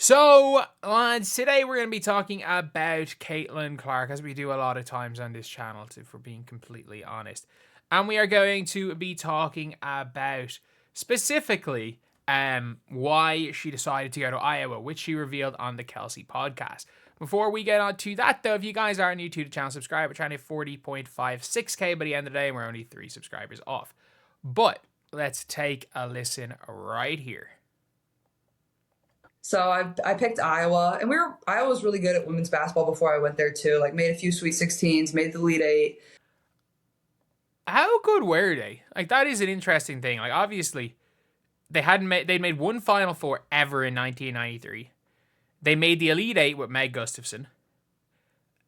So, lads, today we're going to be talking about Caitlin Clark, as we do a lot of times on this channel, if we're being completely honest. And we are going to be talking about, specifically, why she decided to go to Iowa, which she revealed on the Kelsey podcast. Before we get on to that, though, if you guys are new to the channel, subscribe. We're trying to hit 40.56k by the end of the day, and we're only 3 subscribers off. But let's take a listen right here. So I picked Iowa, and Iowa was really good at women's basketball before I went there too. Like made a few Sweet 16s, made the Elite Eight. How good were they? Like, that is an interesting thing. Like, obviously, they'd made one Final Four ever in 1993. They made the Elite Eight with Meg Gustafson.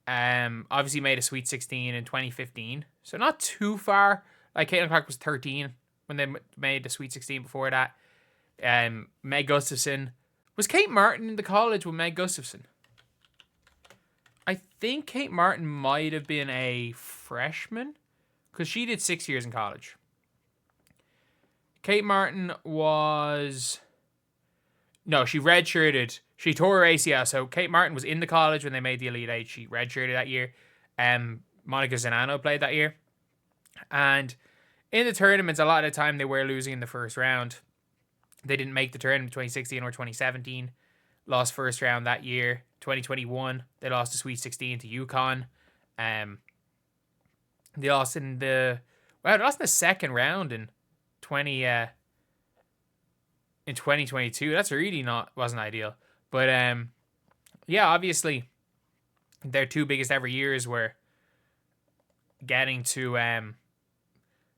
Obviously made a Sweet 16 in 2015, so not too far. Like, Caitlin Clark was 13 when they made the Sweet 16 before that. Meg Gustafson. Was Kate Martin in the college with Meg Gustafson? I think Kate Martin might have been a freshman, because she did 6 years in college. Kate Martin was... No, she redshirted. She tore her ACL, so Kate Martin was in the college when they made the Elite Eight. She redshirted that year. Monica Zanano played that year. And in the tournaments, a lot of the time they were losing in the first round. They didn't make the tournament in 2016 or 2017. Lost first round that year. 2021, they lost the Sweet 16 to UConn. They lost in the... Well, they lost in the second round in 2022. That's really wasn't ideal. But yeah, obviously, their two biggest ever years were getting to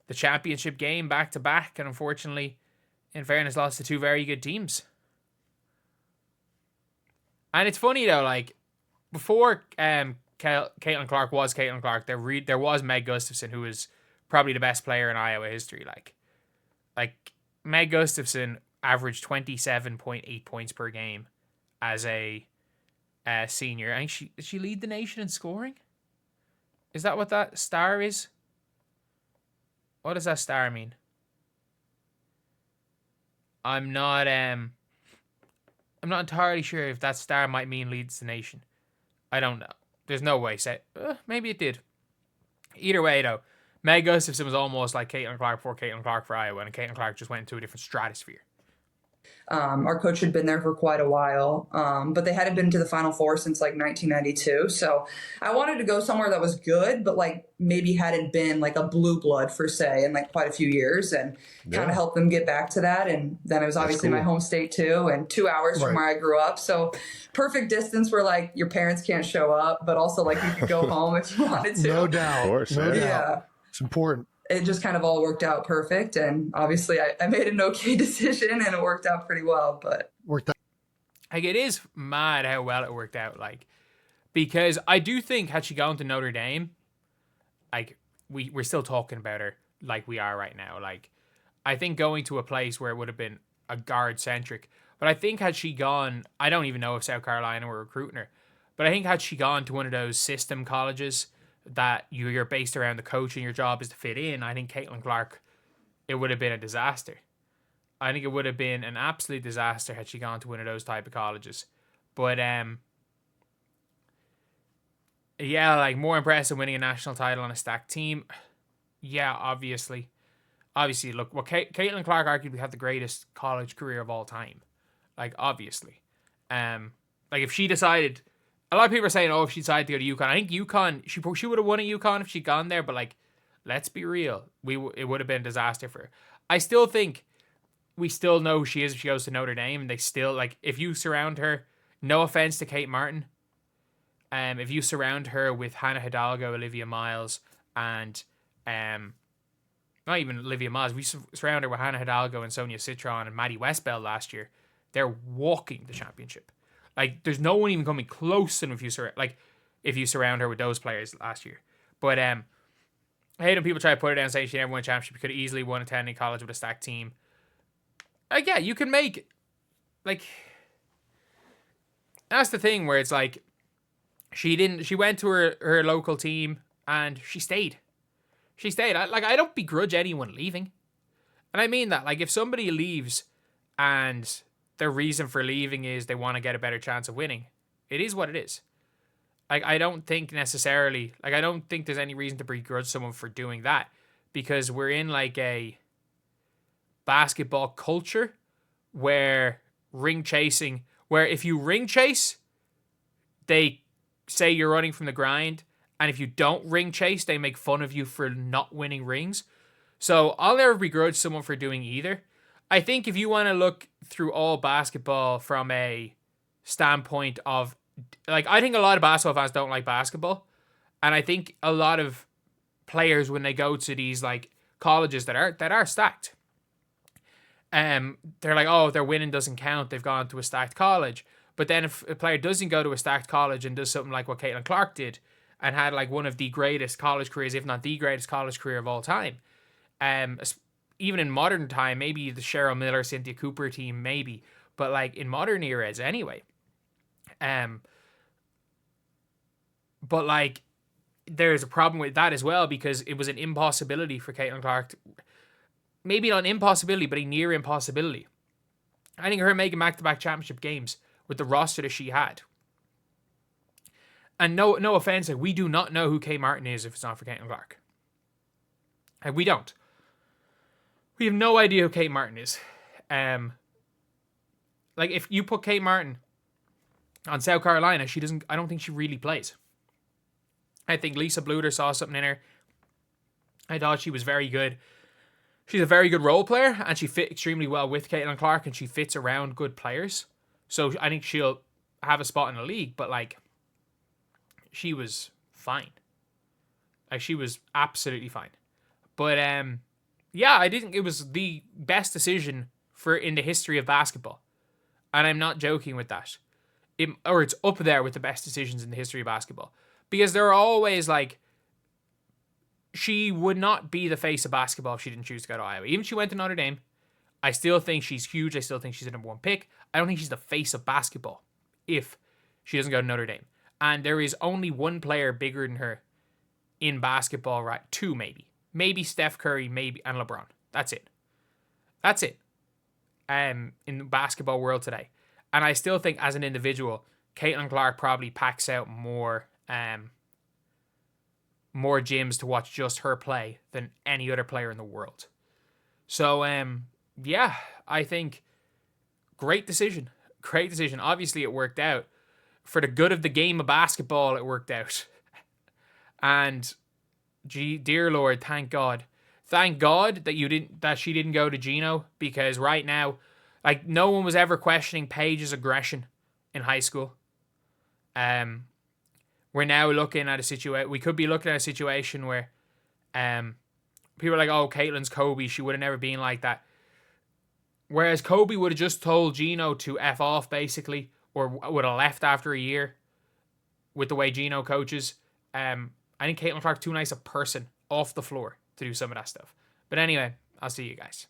the championship game back to back, and unfortunately, in fairness, lost to two very good teams. And it's funny though, like, before Caitlin Clark was Caitlin Clark, there was Meg Gustafson, who was probably the best player in Iowa history. Like Meg Gustafson averaged 27.8 points per game as a senior. I think did she lead the nation in scoring? Is that what that star is? What does that star mean? I'm not entirely sure if that star might mean leads the nation. I don't know. There's no way. Maybe it did. Either way, though, Meg Gustafson was almost like Caitlin Clark before Caitlin Clark for Iowa, and Caitlin Clark just went into a different stratosphere. Our coach had been there for quite a while, but they hadn't been to the Final Four since like 1992. So I wanted to go somewhere that was good, but like maybe hadn't been like a blue blood per se in like quite a few years, and kind of help them get back to that. And then it was obviously my home state too, and 2 hours from where I grew up. So perfect distance where like your parents can't show up, but also like you could go home if you wanted to. No doubt. Of course, no doubt. Yeah. It's important. It just kind of all worked out perfect. And obviously I made an okay decision and it worked out pretty well, but Worked out. Like, it is mad how well it worked out. Like, because I do think had she gone to Notre Dame, like, we're still talking about her like we are right now. Like, I think going to a place where it would have been a guard centric, but I think had she gone, I don't even know if South Carolina were recruiting her, but I think had she gone to one of those system colleges that you're based around the coach and your job is to fit in, I think Caitlin Clark, it would have been a disaster. I think it would have been an absolute disaster had she gone to one of those type of colleges. But yeah, like, more impressive winning a national title on a stacked team. Yeah, obviously, look, well, Caitlin Clark arguably had the greatest college career of all time. Like, obviously, like, if she decided. A lot of people are saying, oh, if she decided to go to UConn, I think UConn, she would have won at UConn if she'd gone there, but, like, let's be real. It would have been a disaster for her. I still think we still know who she is if she goes to Notre Dame, and they still, like, if you surround her, no offense to Kate Martin, if you surround her with Hannah Hidalgo, Olivia Miles, and, not even Olivia Miles, we surround her with Hannah Hidalgo and Sonia Citron and Maddie Westbell last year, they're walking the championship. Like, there's no one even coming close to them if you surround her with those players last year. But I hate when people try to put her down and say she never won a championship. She could have easily won attending college with a stacked team. Like, yeah, you can make, like, that's the thing where it's like, she went to her local team and she stayed. I don't begrudge anyone leaving. And I mean that. Like, if somebody leaves and their reason for leaving is they want to get a better chance of winning. It is what it is. Like, I don't think there's any reason to begrudge someone for doing that, because we're in like a basketball culture where if you ring chase, they say you're running from the grind. And if you don't ring chase, they make fun of you for not winning rings. So I'll never begrudge someone for doing either. I think if you want to look through all basketball from a standpoint of, like, I think a lot of basketball fans don't like basketball. And I think a lot of players, when they go to these like colleges that are stacked, they're like, oh, their winning doesn't count, they've gone to a stacked college. But then if a player doesn't go to a stacked college and does something like what Caitlin Clark did, and had like one of the greatest college careers, if not the greatest college career of all time, even in modern time, maybe the Cheryl Miller, Cynthia Cooper team, maybe, but like in modern eras anyway. But like, there's a problem with that as well, because it was an impossibility for Caitlin Clark. Maybe not an impossibility, but a near impossibility. I think her making back-to-back championship games with the roster that she had. And no offense, like, we do not know who Kay Martin is if it's not for Caitlin Clark. Like, we don't. We have no idea who Kay Martin is. Like, if you put Kay Martin on South Carolina, I don't think she really plays. I think Lisa Bluter saw something in her. I thought she was very good. She's a very good role player, and she fit extremely well with Caitlin Clark, and she fits around good players. So I think she'll have a spot in the league, but like, she was fine. Like, she was absolutely fine. But yeah, I think it was the best decision in the history of basketball. And I'm not joking with that. It's up there with the best decisions in the history of basketball. Because there are always like, she would not be the face of basketball if she didn't choose to go to Iowa. Even if she went to Notre Dame, I still think she's huge. I still think she's the number one pick. I don't think she's the face of basketball if she doesn't go to Notre Dame. And there is only one player bigger than her in basketball, right? Two, maybe. Maybe Steph Curry, and LeBron. That's it. In the basketball world today. And I still think, as an individual, Caitlin Clark probably packs out more gyms to watch just her play than any other player in the world. So, yeah, I think great decision. Obviously, it worked out. For the good of the game of basketball, it worked out. And, dear Lord, thank God. Thank God that she didn't go to Gino, because right now, like, no one was ever questioning Paige's aggression in high school. We're now looking at a situation. We could be looking at a situation where people are like, oh, Caitlin's Kobe. She would have never been like that. Whereas Kobe would have just told Gino to F off, basically, or would have left after a year with the way Gino coaches. I think Caitlin Clark's too nice a person off the floor to do some of that stuff. But anyway, I'll see you guys.